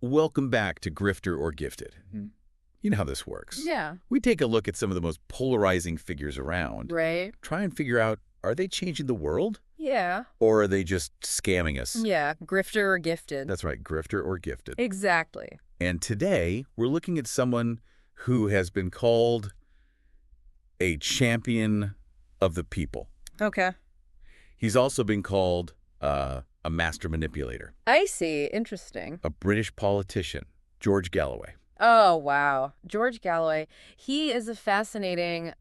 Welcome back to Grifter or Gifted. Mhm. You know how this works. Yeah. We take a look at some of the most polarizing figures around, Right. try and figure out, are they changing the world Yeah. or are they just scamming us? Yeah. Grifter or gifted. That's right, Grifter or Gifted. Exactly. And today, we're looking at someone who has been called a champion of the people. Okay. He's also been called a master manipulator, I see. Interesting. a British politician, George Galloway. Oh, wow. George Galloway. He is a fascinating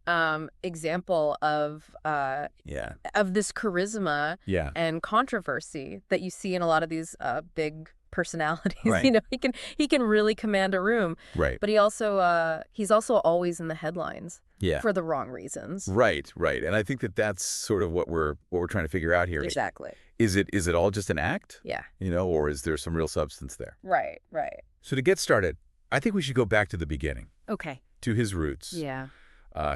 example Yeah. of this charisma Yeah. and controversy that you see in a lot of these big personalities. Right. You know, he can really command a room, Right. but he's also always in the headlines Yeah. for the wrong reasons. Right, right. And I think that that's sort of what we're trying to figure out here. Exactly. Is it all just an act? Yeah. Or is there some real substance there? Right. Right. So to get started, I think we should go back to the beginning, Okay. to his roots. Yeah.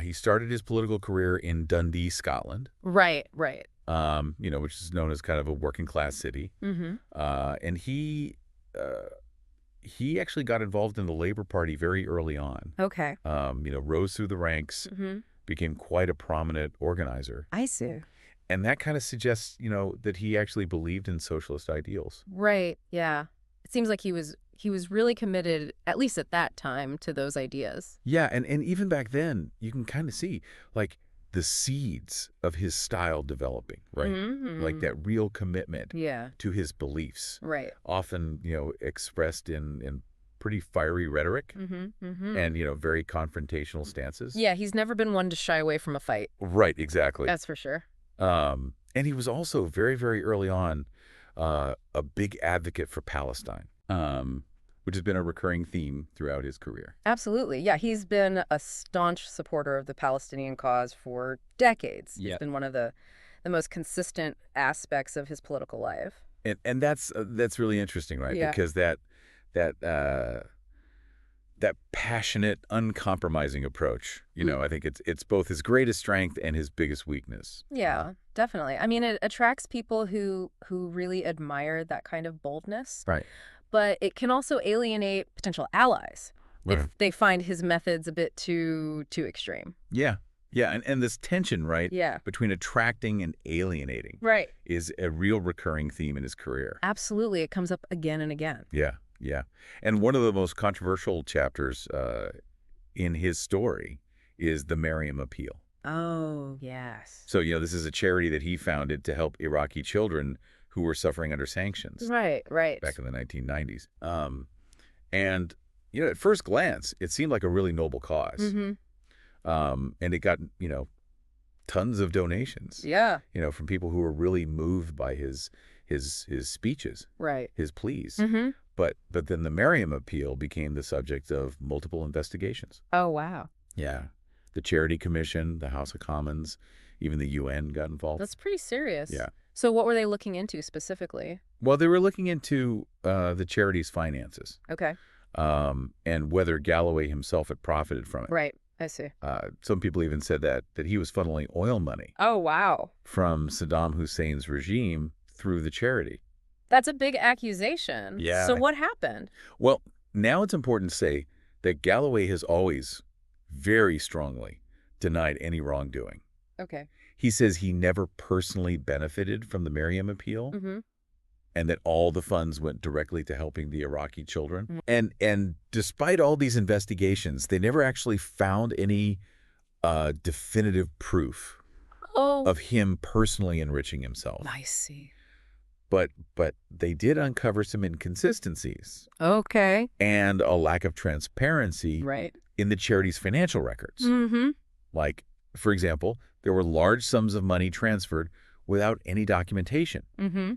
He started his political career in Dundee, Scotland, Right. Right. which is known as kind of a working class city. Mm-hmm. And he actually got involved in the Labour Party very early on. Okay. Rose through the ranks, Mm-hmm. became quite a prominent organizer. I see. And that kind of suggests, that he actually believed in socialist ideals. Right. Yeah. It seems like he was really committed, at least at that time, to those ideas. Yeah, and even back then, you can kind of see, like, the seeds of his style developing, right? Mm-hmm. Like that real commitment Yeah. to his beliefs, Right. often, expressed in pretty fiery rhetoric Mm-hmm. Mm-hmm. and, very confrontational stances. Yeah, he's never been one to shy away from a fight. Right, exactly. That's for sure. And he was also very, very early on a big advocate for Palestine, which has been a recurring theme throughout his career. Absolutely. Yeah, he's been a staunch supporter of the Palestinian cause for decades. Yeah. It's been one of the most consistent aspects of his political life. And that's really interesting, right? Yeah. Because that passionate, uncompromising approach, I think it's both his greatest strength and his biggest weakness. Yeah, definitely. I mean, it attracts people who really admire that kind of boldness. Right. But it can also alienate potential allies Right. if they find his methods a bit too extreme. Yeah. Yeah. And this tension, right, Yeah. between attracting and alienating Right. is a real recurring theme in his career. Absolutely. It comes up again and again. Yeah. Yeah. And one of the most controversial chapters in his story is the Mariam Appeal. Oh, yes. So, this is a charity that he founded to help Iraqi children who were suffering under sanctions Right, right. back in the 1990s. And, at first glance, it seemed like a really noble cause. Mm-hmm. And it got, tons of donations, Yeah. from people who were really moved by his speeches, Right. his pleas. Mm-hmm. But then the Mariam Appeal became the subject of multiple investigations. Oh, wow. Yeah. The Charity Commission, the House of Commons, even the UN got involved. That's pretty serious. Yeah. So what were they looking into specifically? Well, they were looking into the charity's finances Okay. and whether Galloway himself had profited from it. Right. I see. Some people even said that he was funneling oil money Oh, wow. from Saddam Hussein's regime through the charity. That's a big accusation. Yeah. So what happened? Well, now it's important to say that Galloway has always very strongly denied any wrongdoing. Okay. He says he never personally benefited from the Mariam Appeal Mm-hmm. and that all the funds went directly to helping the Iraqi children. Mm. And despite all these investigations, they never actually found any definitive proof Oh. of him personally enriching himself. I see. But they did uncover some inconsistencies Okay. and a lack of transparency Right. in the charity's financial records. Mm-hmm. Like, for example, there were large sums of money transferred without any documentation. Mm-hmm.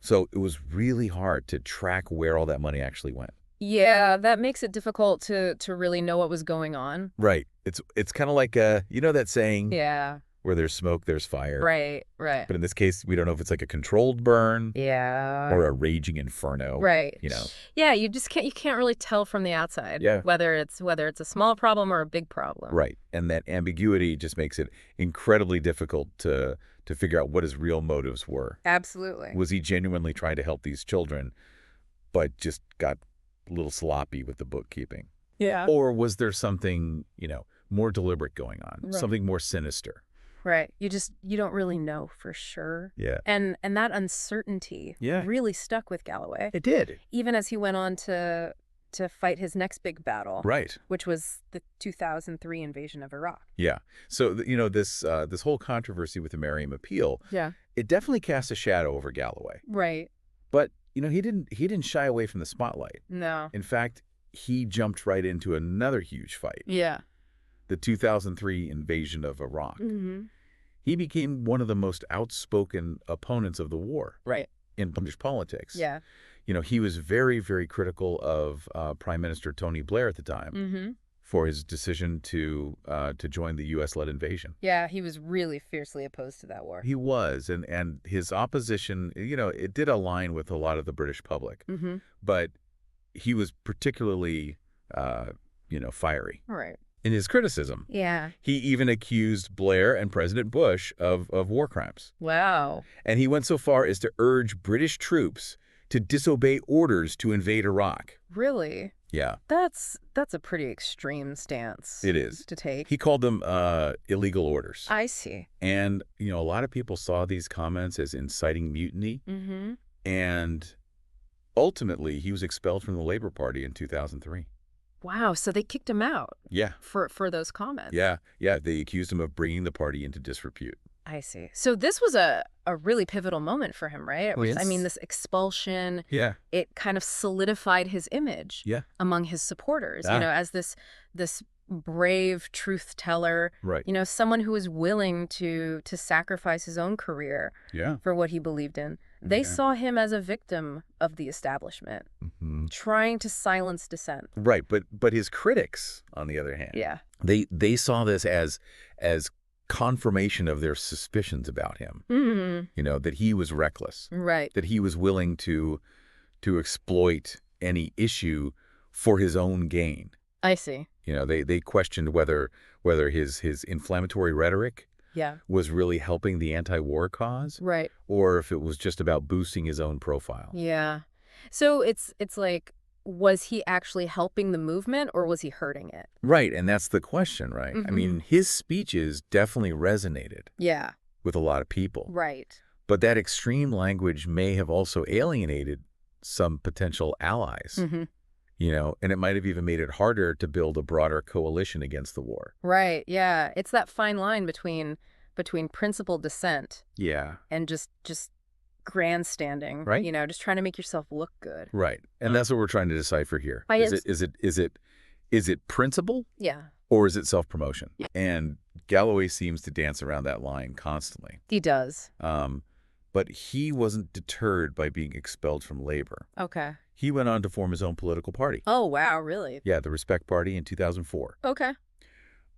So it was really hard to track where all that money actually went. Yeah, that makes it difficult to really know what was going on. Right. It's kind of like, that saying, Yeah. where there's smoke, there's fire. Right. Right. But in this case, we don't know if it's like a controlled burn Yeah. or a raging inferno. Right. You know. Yeah, you can't really tell from the outside. Yeah. Whether it's a small problem or a big problem. Right. And that ambiguity just makes it incredibly difficult to figure out what his real motives were. Absolutely. Was he genuinely trying to help these children, but just got a little sloppy with the bookkeeping? Yeah. Or was there something, more deliberate going on, Right. something more sinister? Right. You don't really know for sure. Yeah. And that uncertainty Yeah. really stuck with Galloway, It did. even as he went on to fight his next big battle, Right. which was the 2003 invasion of Iraq. Yeah. So, this whole controversy with the Merriam Appeal, Yeah. it definitely cast a shadow over Galloway. Right. But, he didn't shy away from the spotlight. No. In fact, he jumped right into another huge fight, Yeah. the 2003 invasion of Iraq. Mm-hmm. He became one of the most outspoken opponents of the war. Right. In British politics. Yeah. He was very, very critical of Prime Minister Tony Blair at the time Mm-hmm. for his decision to join the U.S.-led invasion. Yeah, he was really fiercely opposed to that war. He was, and his opposition, it did align with a lot of the British public, Mm-hmm. but he was particularly, fiery All right. in his criticism. Yeah. He even accused Blair and President Bush of war crimes. Wow. And he went so far as to urge British troops to disobey orders to invade Iraq. Really? Yeah, That's a pretty extreme stance. it is. To take. He called them illegal orders. I see. And, a lot of people saw these comments as inciting mutiny. Mm-hmm. And ultimately, he was expelled from the Labor Party in 2003. Wow. So they kicked him out Yeah. for those comments. Yeah. Yeah. They accused him of bringing the party into disrepute. I see. So this was a really pivotal moment for him, right? Oh, yes. I mean, this expulsion, Yeah. it kind of solidified his image Yeah. among his supporters, Ah. as this brave truth teller, Right. someone who was willing to sacrifice his own career Yeah. for what he believed in. They Yeah. saw him as a victim of the establishment, Mhm. trying to silence dissent. Right. But his critics, on the other hand, Yeah. they saw this as confirmation of their suspicions about him. Mm-hmm. That he was reckless, Right. that he was willing to exploit any issue for his own gain. I see. They questioned whether his inflammatory rhetoric Yeah. was really helping the anti-war cause, Right. or if it was just about boosting his own profile. Yeah. So it's like, was he actually helping the movement or was he hurting it? Right, and that's the question, right? I Mhm. mean, his speeches definitely resonated Yeah. with a lot of people. Right. But that extreme language may have also alienated some potential allies, Mm-hmm. and it might have even made it harder to build a broader coalition against the war. Right. Yeah. It's that fine line between principled dissent Yeah. and just grandstanding. Right. Just trying to make yourself look good. Right. And that's what we're trying to decipher here. By Is it principle Yeah. or is it self-promotion? And Galloway seems to dance around that line constantly. He does. But he wasn't deterred by being expelled from labor. Okay. He went on to form his own political party. Oh, wow. Really? Yeah, the Respect Party in 2004. Okay.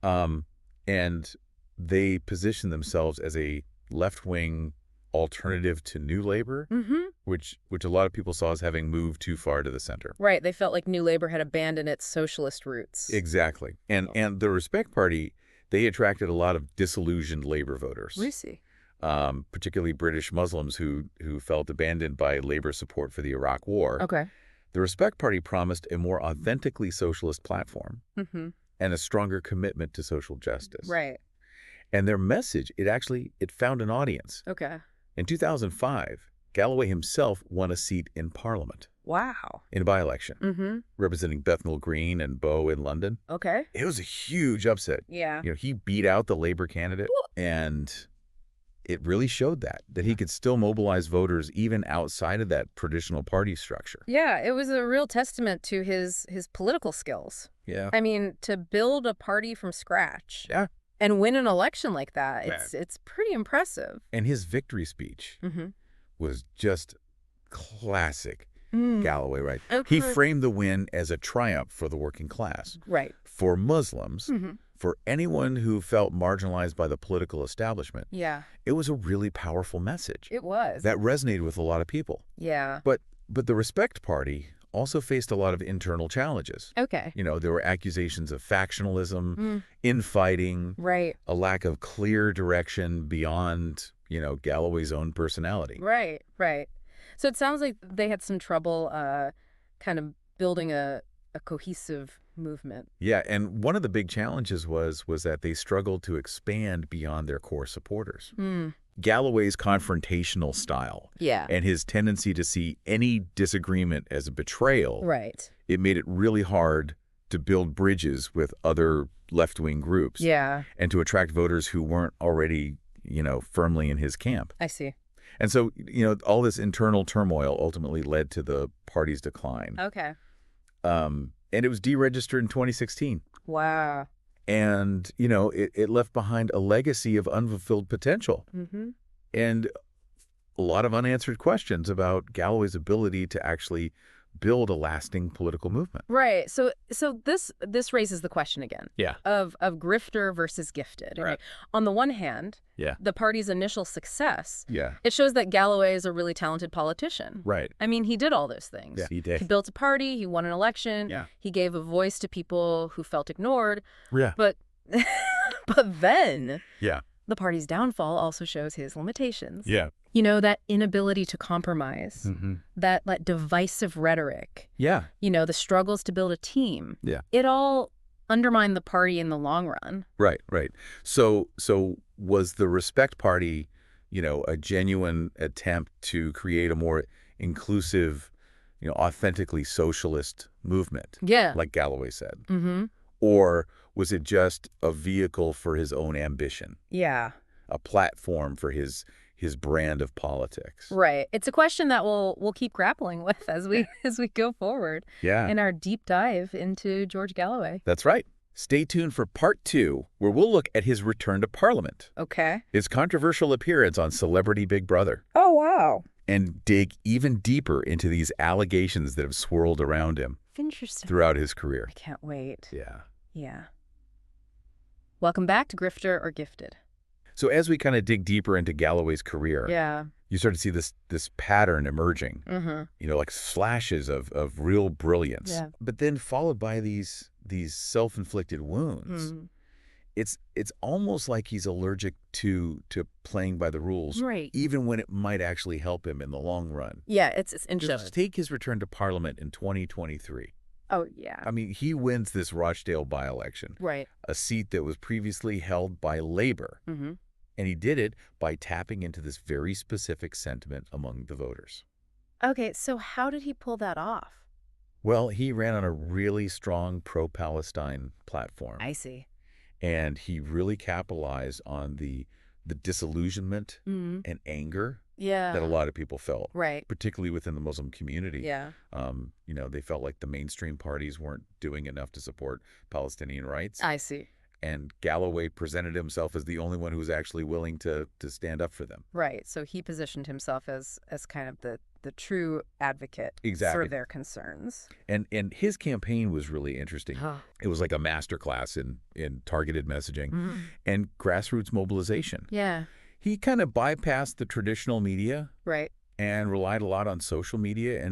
And they positioned themselves as a left-wing alternative to New Labor, Mm-hmm. which a lot of people saw as having moved too far to the center. Right. They felt like New Labor had abandoned its socialist roots. Exactly. And the Respect Party, they attracted a lot of disillusioned labor voters, We see. particularly British Muslims who felt abandoned by labor support for the Iraq War. Okay. The Respect Party promised a more authentically socialist platform Mm-hmm. and a stronger commitment to social justice. Right. And their message, it found an audience. Okay. In 2005, Galloway himself won a seat in Parliament Wow. in a by-election, Mm-hmm. representing Bethnal Green and Bow in London. Okay. It was a huge upset. Yeah. He beat out the Labor candidate, and it really showed that he could still mobilize voters even outside of that traditional party structure. Yeah, it was a real testament to his political skills. Yeah. I mean, to build a party from scratch. Yeah. And win an election like that, Yeah. it's pretty impressive. And his victory speech Mm-hmm. was just classic Mm. Galloway, right? Okay. He framed the win as a triumph for the working class, Right. for Muslims, Mm-hmm. for anyone who felt marginalized by the political establishment. Yeah, It was a really powerful message it was. that resonated with a lot of people. Yeah. But the Respect Party also faced a lot of internal challenges. Okay. There were accusations of factionalism, Mm. infighting, Right. a lack of clear direction beyond, Galloway's own personality. Right. Right. So it sounds like they had some trouble kind of building a cohesive movement. Yeah, and one of the big challenges was that they struggled to expand beyond their core supporters. Galloway's confrontational style Yeah. and his tendency to see any disagreement as a betrayal, Right. it made it really hard to build bridges with other left-wing groups Yeah. and to attract voters who weren't already, firmly in his camp. I see. And so, all this internal turmoil ultimately led to the party's decline. Okay. And it was deregistered in 2016. Wow. And, it left behind a legacy of unfulfilled potential and a lot of unanswered questions about Galloway's ability to actually build a lasting political movement. Right. So this raises the question again. Yeah. Of grifter versus gifted. Right. On the one hand, Yeah. the party's initial success, Yeah. it shows that Galloway is a really talented politician. Right. I mean, he did all those things. Yeah, he did. He built a party, he won an election, Yeah. he gave a voice to people who felt ignored. Yeah. But but then Yeah. the party's downfall also shows his limitations. Yeah. That inability to compromise, that divisive rhetoric, Yeah. the struggles to build a team. Yeah. It all undermined the party in the long run. Right. Right. So was the Respect Party, a genuine attempt to create a more inclusive, authentically socialist movement, Yeah. like Galloway said? Mm-hmm. Or was it just a vehicle for his own ambition, Yeah. a platform for his brand of politics? Right. It's a question that we'll keep grappling with as we go forward Yeah. in our deep dive into George Galloway. That's right. Stay tuned for part 2, where we'll look at his return to Parliament, Okay. his controversial appearance on Celebrity Big Brother, Oh, wow. and dig even deeper into these allegations that have swirled around him Interesting. throughout his career. I can't wait. Yeah. Yeah. Welcome back to Grifter or Gifted. So as we kind of dig deeper into Galloway's career, Yeah. you start to see this pattern emerging, Mm-hmm. like flashes of real brilliance, Yeah. but then followed by these self-inflicted wounds. Mm. It's almost like he's allergic to playing by the rules, Right. even when it might actually help him in the long run. Yeah, it's interesting. Just take his return to Parliament in 2023. Oh, yeah. I mean, he wins this Rochdale by-election, Right. a seat that was previously held by Labour. Mm-hmm. And he did it by tapping into this very specific sentiment among the voters. Okay, so how did he pull that off? Well, he ran on a really strong pro-Palestine platform. I see. And he really capitalized on the disillusionment Mm-hmm. and anger Yeah. that a lot of people felt, Right. particularly within the Muslim community. Yeah. They felt like the mainstream parties weren't doing enough to support Palestinian rights. I see. And Galloway presented himself as the only one who was actually willing to stand up for them. Right. So he positioned himself as kind of the true advocate Exactly. for their concerns. And his campaign was really interesting. Oh. It was like a masterclass in targeted messaging Mm-hmm. and grassroots mobilization. Yeah. He kind of bypassed the traditional media Right. and relied a lot on social media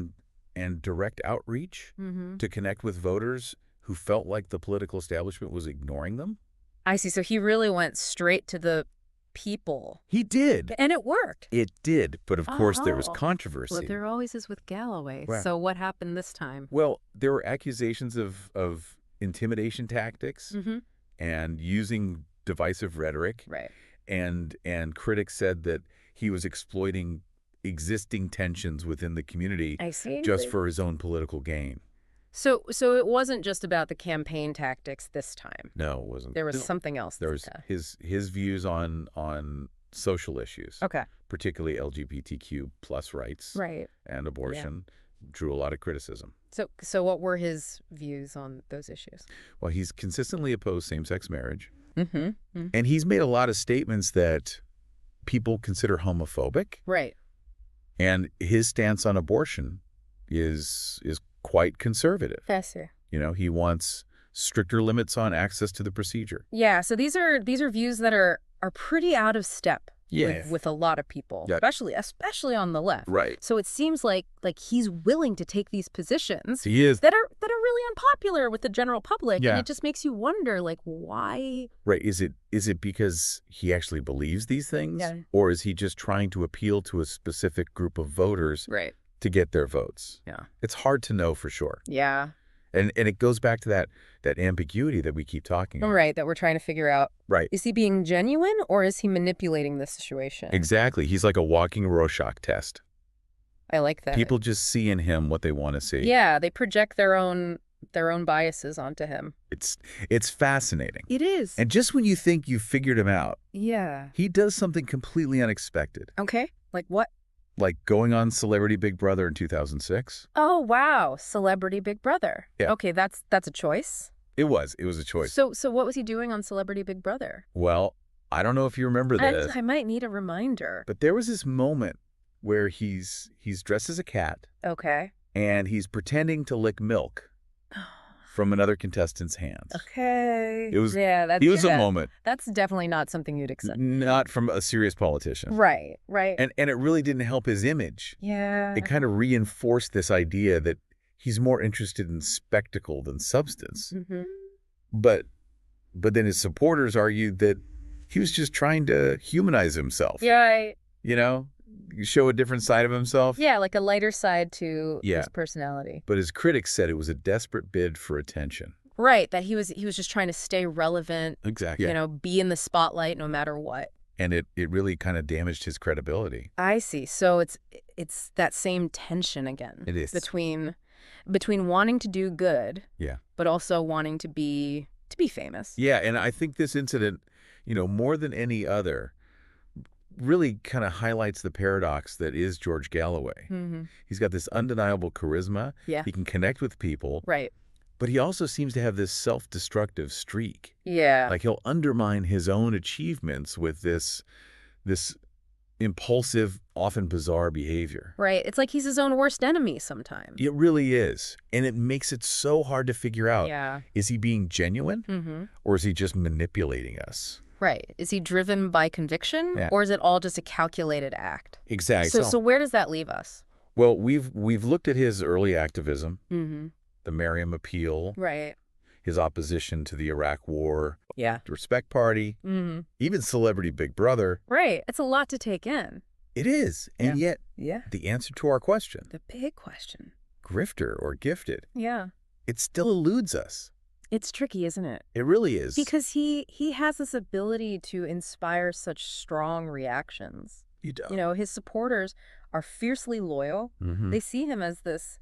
and direct outreach Mm-hmm. to connect with voters who felt like the political establishment was ignoring them. I see. So he really went straight to the people. He did. And it worked. It did. But of course, there was Oh. controversy. Well, there always is with Galloway. Well- So what happened this time? Well, there were accusations of intimidation tactics Mm-hmm. and using divisive rhetoric. Right. And critics said that he was exploiting existing tensions within the community I see. just for his own political gain. So it wasn't just about the campaign tactics this time. No, it wasn't. There was something else. There was his views on social issues, Okay. particularly LGBTQ plus rights Right. and abortion, drew a lot of criticism. So what were his views on those issues? Well, he's consistently opposed same-sex marriage, Mm-hmm. and he's made a lot of statements that people consider homophobic, Right. and his stance on abortion is quite conservative. Fascinating. He wants stricter limits on access to the procedure. Yeah. So these are views that are pretty out of step with a lot of people, Yeah. especially on the left. Right. So it seems like he's willing to take these positions He is. that are really unpopular with the general public, Yeah. and it just makes you wonder, why? Right. Is it because he actually believes these things? Yeah. Or is he just trying to appeal to a specific group of voters Right. to get their votes. Yeah. It's hard to know for sure. Yeah. And it goes back to that ambiguity that we keep talking about. Right, that we're trying to figure out. Right. Is he being genuine or is he manipulating the situation? Exactly. He's like a walking Rorschach test. I like that. People just see in him what they want to see. Yeah, they project their own biases onto him. It's fascinating. It is. And just when you think you've figured him out, Yeah. he does something completely unexpected. Okay. Like what? Like going on Celebrity Big Brother in 2006. Oh, wow. Celebrity Big Brother. Yeah. Okay, that's a choice. It was a choice. So what was he doing on Celebrity Big Brother? Well, I don't know if you remember this. I might need a reminder. But there was this moment where he's dressed as a cat Okay. and he's pretending to lick milk from another contestant's hands. Okay. It was that's he was a moment. That's definitely not something you'd accept. Not from a serious politician. Right. And it really didn't help his image. Yeah. It kind of reinforced this idea that he's more interested in spectacle than substance. Mm-hmm. But then his supporters argued that he was just trying to humanize himself. Yeah. Show a different side of himself. Yeah, like a lighter side to Yeah. his personality. But his critics said it was a desperate bid for attention. Right, that he was just trying to stay relevant. Exactly. Be in the spotlight no matter what. And it really kind of damaged his credibility. I see. So it's that same tension again. It is. Between wanting to do good, Yeah. but also wanting to be famous. Yeah, and I think this incident, more than any other, really kind of highlights the paradox that is George Galloway. Mm-hmm. He's got this undeniable charisma. Yeah. He can connect with people. Right. But he also seems to have this self-destructive streak. Yeah. Like he'll undermine his own achievements with this impulsive, often bizarre behavior. Right. It's like he's his own worst enemy sometimes. It really is. And it makes it so hard to figure out. Yeah. Is he being genuine? Mm-hmm. Or is he just manipulating us? Right. Is he driven by conviction? Yeah. Or is it all just a calculated act? Exactly. So where does that leave us? Well, we've looked at his early activism, Mm-hmm. the Merriam Appeal, Right. his opposition to the Iraq War, Yeah. the Respect Party, Mm-hmm. even Celebrity Big Brother. Right. It's a lot to take in. It is. And yet, Yeah. the answer to our question, The big question. grifter or gifted, Yeah. it still eludes us. It's tricky, isn't it? It really is. Because he has this ability to inspire such strong reactions. You don't. His supporters are fiercely loyal. Mhm. They see him as this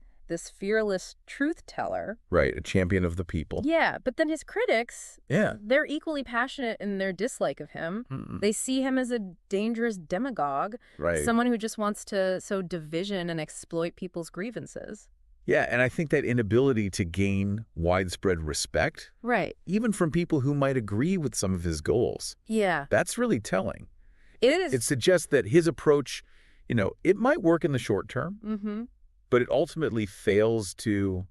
fearless truth teller. Right, a champion of the people. Yeah, but then his critics, Yeah. they're equally passionate in their dislike of him. Mm-mm. They see him as a dangerous demagogue, Right. someone who just wants to sow division and exploit people's grievances. Yeah, and I think that inability to gain widespread respect, Right. even from people who might agree with some of his goals, Yeah. that's really telling. It is. It suggests that his approach, it might work in the short term, Mm-hmm. but it ultimately fails to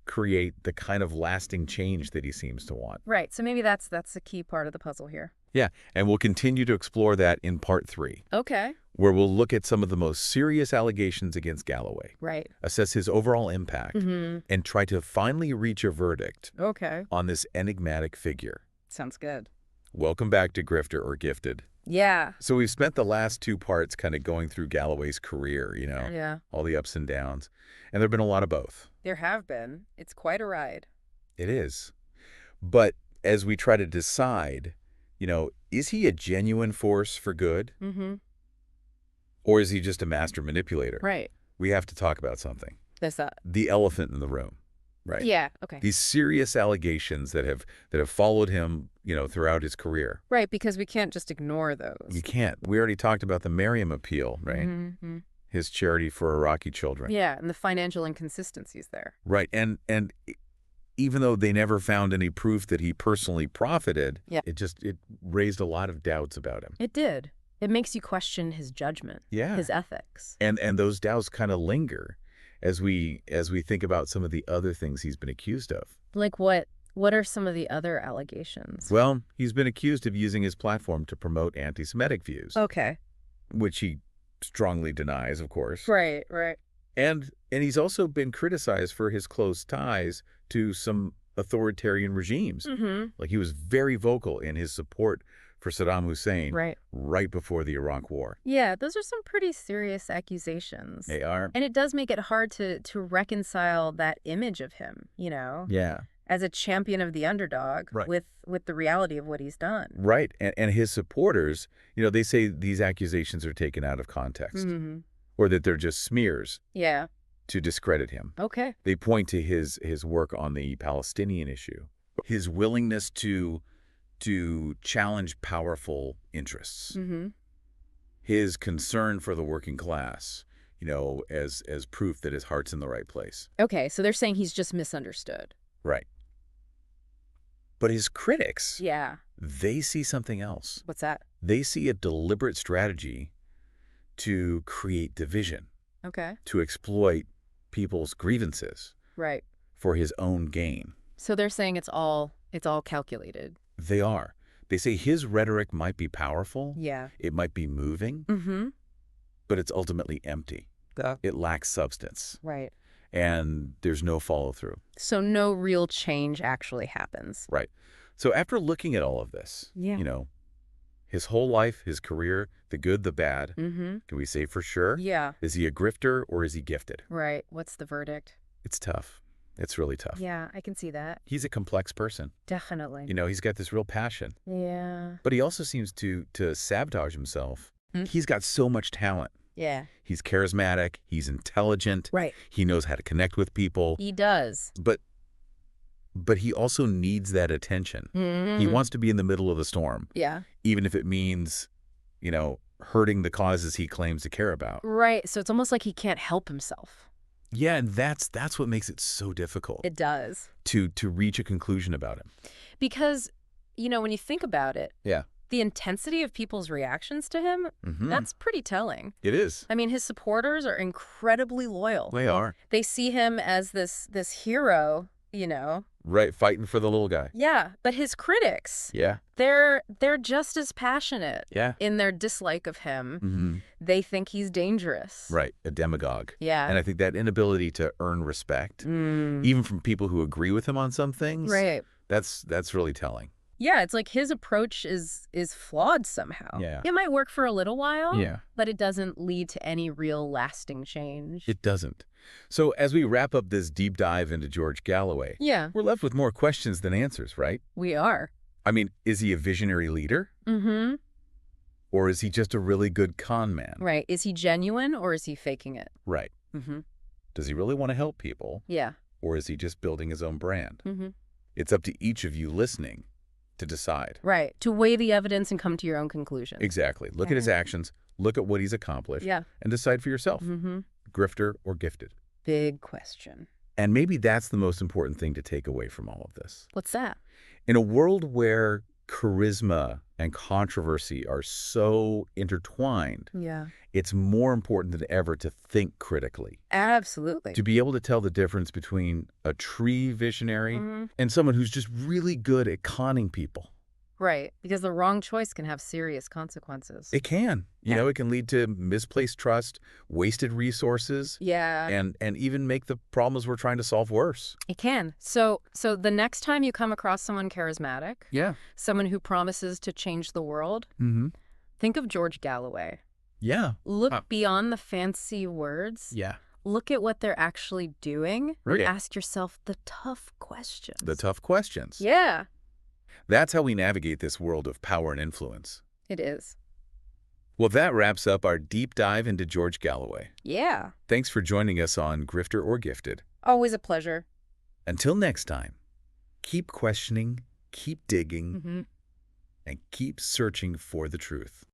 create the kind of lasting change that he seems to want. Right. So maybe that's the key part of the puzzle here. Yeah, and we'll continue to explore that in part 3, Okay. where we'll look at some of the most serious allegations against Galloway, Right. assess his overall impact, Mm-hmm. and try to finally reach a verdict Okay. on this enigmatic figure. Sounds good. Welcome back to Grifter or Gifted. Yeah. So we've spent the last 2 parts kind of going through Galloway's career, Yeah. all the ups and downs. And there have been a lot of both. There have been. It's quite a ride. It is. But as we try to decide, is he a genuine force for good? Mm-hmm. Or is he just a master manipulator? Right. We have to talk about something. That's that. The elephant in the room, right? Yeah. Okay. These serious allegations that have followed him, throughout his career. Right, because we can't just ignore those. You can't. We already talked about the Merriam Appeal, right? Mm-hmm. His charity for Iraqi children. Yeah, and the financial inconsistencies there. Right. And even though they never found any proof that he personally profited, Yeah. it raised a lot of doubts about him. It did. It makes you question his judgment, Yeah. his ethics. And those doubts kind of linger as we think about some of the other things he's been accused of. Like what? What are some of the other allegations? Well, he's been accused of using his platform to promote anti-Semitic views, Okay. which he strongly denies, of course. Right, right. And he's also been criticized for his close ties to some authoritarian regimes. Mm-hmm. Like he was very vocal in his support for Saddam Hussein right before the Iraq War. Yeah, those are some pretty serious accusations. They are. And it does make it hard to reconcile that image of him, Yeah. as a champion of the underdog Right. with the reality of what he's done. Right. And his supporters, they say these accusations are taken out of context or that they're just smears Yeah. to discredit him. Okay. They point to his work on the Palestinian issue, his willingness to challenge powerful interests, his concern for the working class, as proof that his heart's in the right place. Okay, so they're saying he's just misunderstood. Right. But his critics, Yeah. they see something else. What's that? They see a deliberate strategy to create division, Okay. to exploit people's grievances Right. for his own gain. So they're saying it's all calculated. They are. They say his rhetoric might be powerful. Yeah. It might be moving, but it's ultimately empty. It lacks substance. Right. And there's no follow-through. So no real change actually happens. Right. So after looking at all of this, his whole life, his career, the good, the bad, can we say for sure? Yeah. Is he a grifter or is he gifted? Right. What's the verdict? It's tough. It's really tough. Yeah, I can see that. He's a complex person. Definitely. He's got this real passion. Yeah. But he also seems to sabotage himself. He's got so much talent. Yeah. He's charismatic. He's intelligent. Right. He knows how to connect with people. He does. But he also needs that attention. He wants to be in the middle of the storm. Yeah. Even if it means, hurting the causes he claims to care about. Right. So it's almost like he can't help himself. Yeah, and that's what makes it so difficult. It does. To reach a conclusion about him. Because, when you think about it, Yeah. the intensity of people's reactions to him, that's pretty telling. It is. I mean, his supporters are incredibly loyal. They are. They see him as this hero, Right, fighting for the little guy. Yeah, but his critics, Yeah. they're just as passionate Yeah. in their dislike of him. They think he's dangerous. Right, a demagogue. Yeah. And I think that inability to earn respect, even from people who agree with him on some things, Right. that's really telling. Yeah, it's like his approach is flawed somehow. Yeah. It might work for a little while, Yeah. but it doesn't lead to any real lasting change. It doesn't. So as we wrap up this deep dive into George Galloway, Yeah, we're left with more questions than answers, right? we are. I mean, is he a visionary leader? Or is he just a really good con man? Right. Is he genuine or is he faking it? Right. Does he really want to help people? Yeah. Or is he just building his own brand? It's up to each of you listening to decide. Right. To weigh the evidence and come to your own conclusion. Exactly. Look at his actions, look at what he's accomplished, Yeah. and decide for yourself. Grifter or gifted. Big question. And maybe that's the most important thing to take away from all of this. What's that? In a world where charisma and controversy are so intertwined, Yeah. it's more important than ever to think critically. Absolutely. To be able to tell the difference between a true visionary and someone who's just really good at conning people. Right. Because the wrong choice can have serious consequences. It can. It can lead to misplaced trust, wasted resources, Yeah. and even make the problems we're trying to solve worse. It can. So the next time you come across someone charismatic, Yeah. someone who promises to change the world, think of George Galloway. Yeah. Look beyond the fancy words. Yeah. Look at what they're actually doing. Right. Ask yourself the tough questions. The tough questions. Yeah, That's how we navigate this world of power and influence. it is. Well, that wraps up our deep dive into George Galloway. Yeah. Thanks for joining us on Grifter or Gifted. Always a pleasure. Until next time, keep questioning, keep digging, and keep searching for the truth.